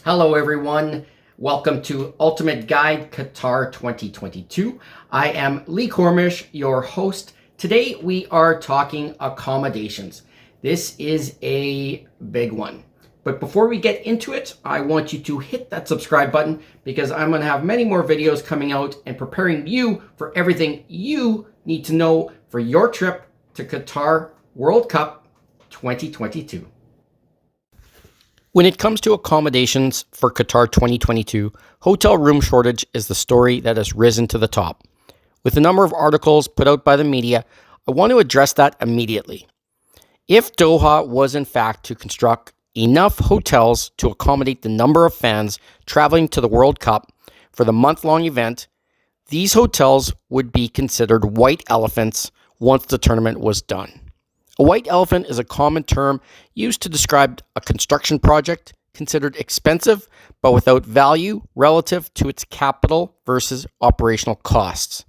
Hello everyone, welcome to Ultimate Guide Qatar 2022. I am Lee Kormish, your host. Today we are talking accommodations. This is a big one. But before we get into it, I want you to hit that subscribe button because I'm going to have many more videos coming out and preparing you for everything you need to know for your trip to Qatar World Cup 2022. When it comes to accommodations for Qatar 2022, hotel room shortage is the story that has risen to the top. With the number of articles put out by the media, I want to address that immediately. If Doha was in fact to construct enough hotels to accommodate the number of fans traveling to the World Cup for the month-long event, these hotels would be considered white elephants once the tournament was done. A white elephant is a common term used to describe a construction project considered expensive but without value relative to its capital versus operational costs.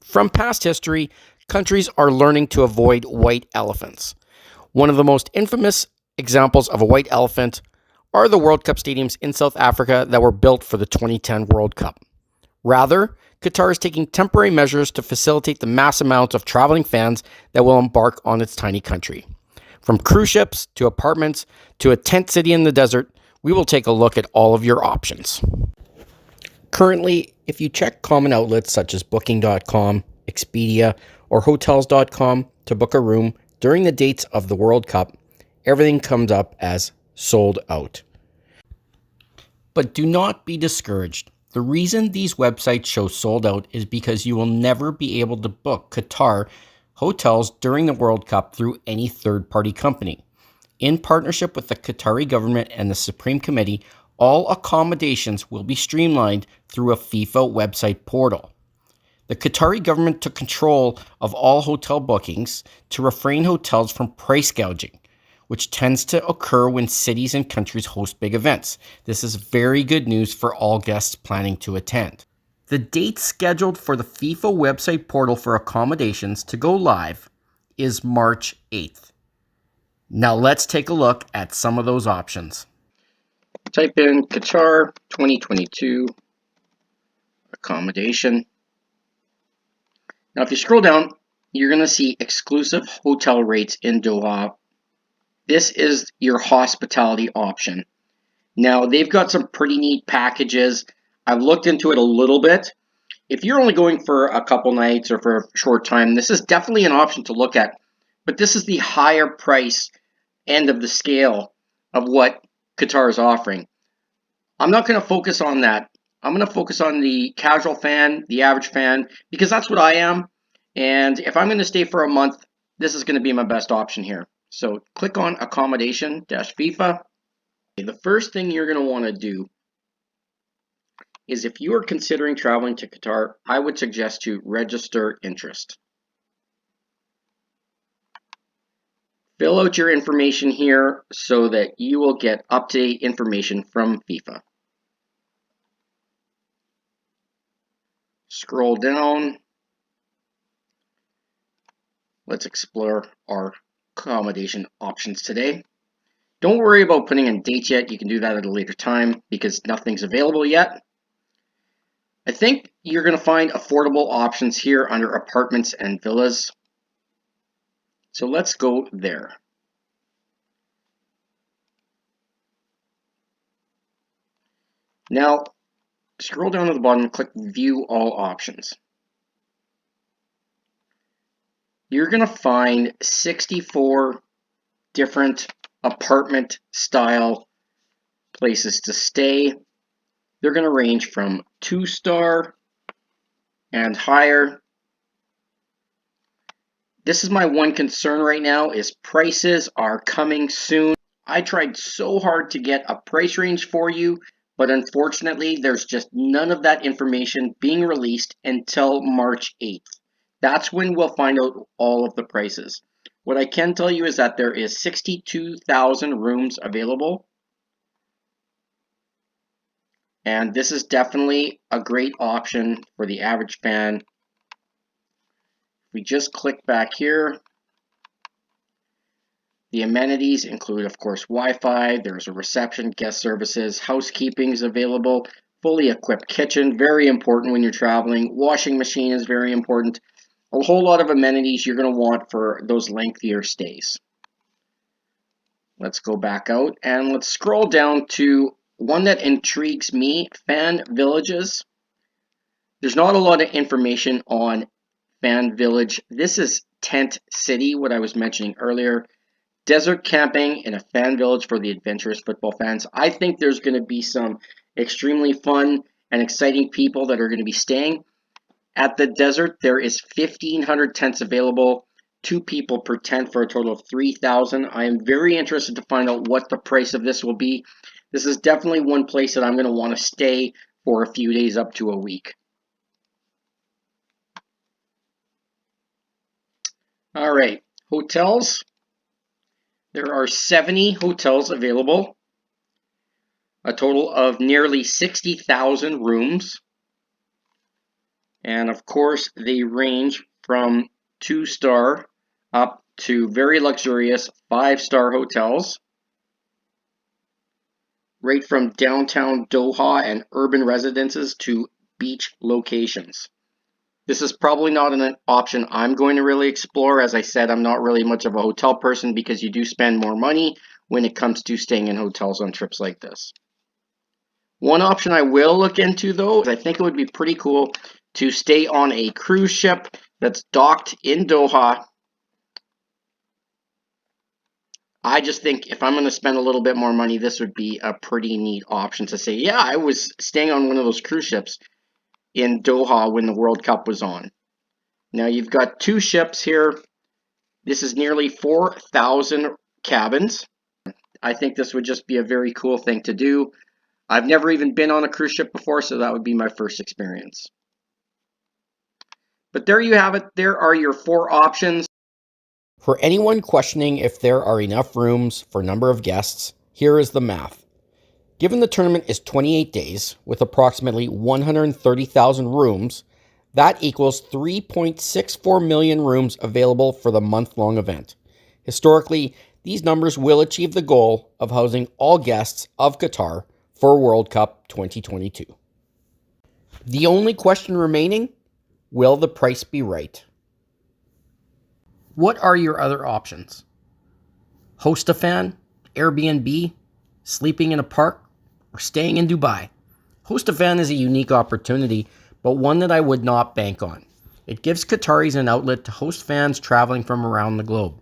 From past history, countries are learning to avoid white elephants. One of the most infamous examples of a white elephant are the World Cup stadiums in South Africa that were built for the 2010 World Cup. Rather, Qatar is taking temporary measures to facilitate the mass amounts of traveling fans that will embark on its tiny country. From cruise ships to apartments to a tent city in the desert, we will take a look at all of your options. Currently, if you check common outlets such as Booking.com, Expedia, or Hotels.com to book a room during the dates of the World Cup, everything comes up as sold out. But do not be discouraged. The reason these websites show sold out is because you will never be able to book Qatar hotels during the World Cup through any third-party company. In partnership with the Qatari government and the Supreme Committee, all accommodations will be streamlined through a FIFA website portal. The Qatari government took control of all hotel bookings to refrain hotels from price gouging, which tends to occur when cities and countries host big events. This is very good news for all guests planning to attend. The date scheduled for the FIFA website portal for accommodations to go live is March 8th. Now let's take a look at some of those options. Type in Qatar 2022 accommodation. Now if you scroll down, you're going to see exclusive hotel rates in Doha. This is your hospitality option. Now, they've got some pretty neat packages. I've looked into it a little bit. If you're only going for a couple nights or for a short time, this is definitely an option to look at. But this is the higher price end of the scale of what Qatar is offering. I'm not going to focus on that. I'm going to focus on the casual fan, the average fan, because that's what I am. And if I'm going to stay for a month, this is going to be my best option here. So click on Accommodation-FIFA. The first thing you're going to want to do is if you are considering traveling to Qatar, I would suggest to register interest. Fill out your information here so that you will get up-to-date information from FIFA. Scroll down. Let's explore our accommodation options today. Don't worry about putting in dates yet. You can do that at a later time because nothing's available yet. I think you're going to find affordable options here under apartments and villas. So let's go there. Now, scroll down to the bottom and click View All Options. You're going to find 64 different apartment style places to stay. They're going to range from 2-star and higher. This is my one concern right now is prices are coming soon. I tried so hard to get a price range for you, but unfortunately there's just none of that information being released until March 8th. That's when we'll find out all of the prices. What I can tell you is that there is 62,000 rooms available. And this is definitely a great option for the average fan. If we just click back here, The amenities include, of course, Wi-Fi, there's a reception, guest services, housekeeping is available, fully equipped kitchen, very important when you're traveling. Washing machine is very important. A whole lot of amenities you're going to want for those lengthier stays. Let's go back out and let's scroll down to one that intrigues me, Fan Villages. There's not a lot of information on Fan Village. This is Tent City, what I was mentioning earlier. Desert camping in a fan village for the adventurous football fans. I think there's going to be some extremely fun and exciting people that are going to be staying at the desert. There is 1,500 tents available, 2 people per tent for a total of 3,000. I am very interested to find out what the price of this will be. This is definitely one place that I'm going to want to stay for a few days up to a week. All right, hotels. There are 70 hotels available, a total of nearly 60,000 rooms. And of course, they range from 2-star up to very luxurious 5-star hotels, right from downtown Doha and urban residences to beach locations. This is probably not an option I'm going to really explore. As I said, I'm not really much of a hotel person because you do spend more money when it comes to staying in hotels on trips like this. One option I will look into, though, is I think it would be pretty cool to stay on a cruise ship that's docked in Doha. I just think if I'm going to spend a little bit more money, this would be a pretty neat option to say, yeah, I was staying on one of those cruise ships in Doha when the World Cup was on. Now you've got 2 ships here. This is nearly 4,000 cabins. I think this would just be a very cool thing to do. I've never even been on a cruise ship before, so that would be my first experience. But there you have it. There are your 4 options. For anyone questioning if there are enough rooms for number of guests, here is the math. Given the tournament is 28 days with approximately 130,000 rooms, that equals 3.64 million rooms available for the month-long event. Historically, these numbers will achieve the goal of housing all guests of Qatar for World Cup 2022. The only question remaining, will the price be right? What are your other options? Host a fan, Airbnb, sleeping in a park, or staying in Dubai? Host a fan is a unique opportunity, but one that I would not bank on. It gives Qataris an outlet to host fans traveling from around the globe.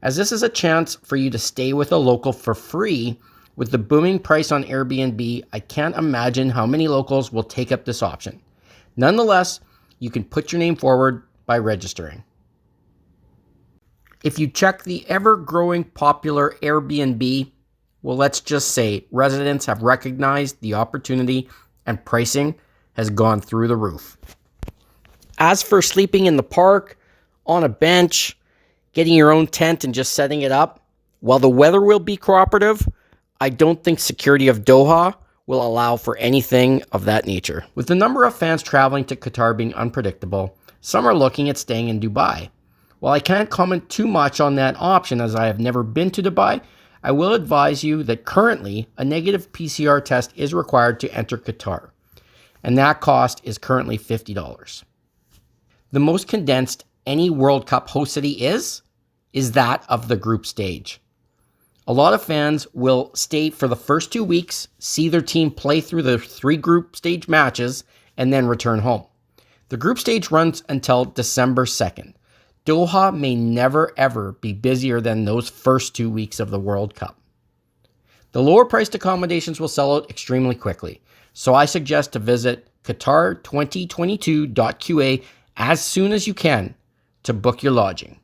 As this is a chance for you to stay with a local for free, with the booming price on Airbnb, I can't imagine how many locals will take up this option. Nonetheless, you can put your name forward by registering. If you check the ever-growing popular Airbnb, well, let's just say residents have recognized the opportunity and pricing has gone through the roof. As for sleeping in the park, on a bench, getting your own tent and just setting it up, while the weather will be cooperative, I don't think security of Doha will allow for anything of that nature. With the number of fans traveling to Qatar being unpredictable, some are looking at staying in Dubai. While I can't comment too much on that option as I have never been to Dubai, I will advise you that currently a negative PCR test is required to enter Qatar, and that cost is currently $50. The most condensed any World Cup host city is that of the group stage. A lot of fans will stay for the first 2 weeks, see their team play through the 3 group stage matches, and then return home. The group stage runs until December 2nd. Doha may never ever be busier than those first 2 weeks of the World Cup. The lower priced accommodations will sell out extremely quickly, so I suggest to visit Qatar2022.qa as soon as you can to book your lodging.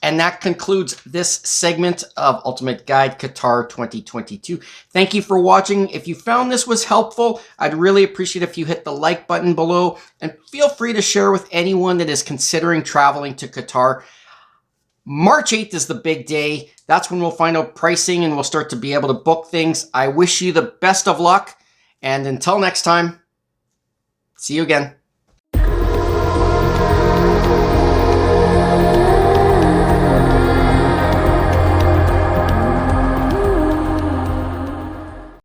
And that concludes this segment of Ultimate Guide Qatar 2022. Thank you for watching. If you found this was helpful, I'd really appreciate if you hit the like button below, and feel free to share with anyone that is considering traveling to Qatar. March 8th is the big day. That's when we'll find out pricing and we'll start to be able to book things. I wish you the best of luck, and until next time, see you again.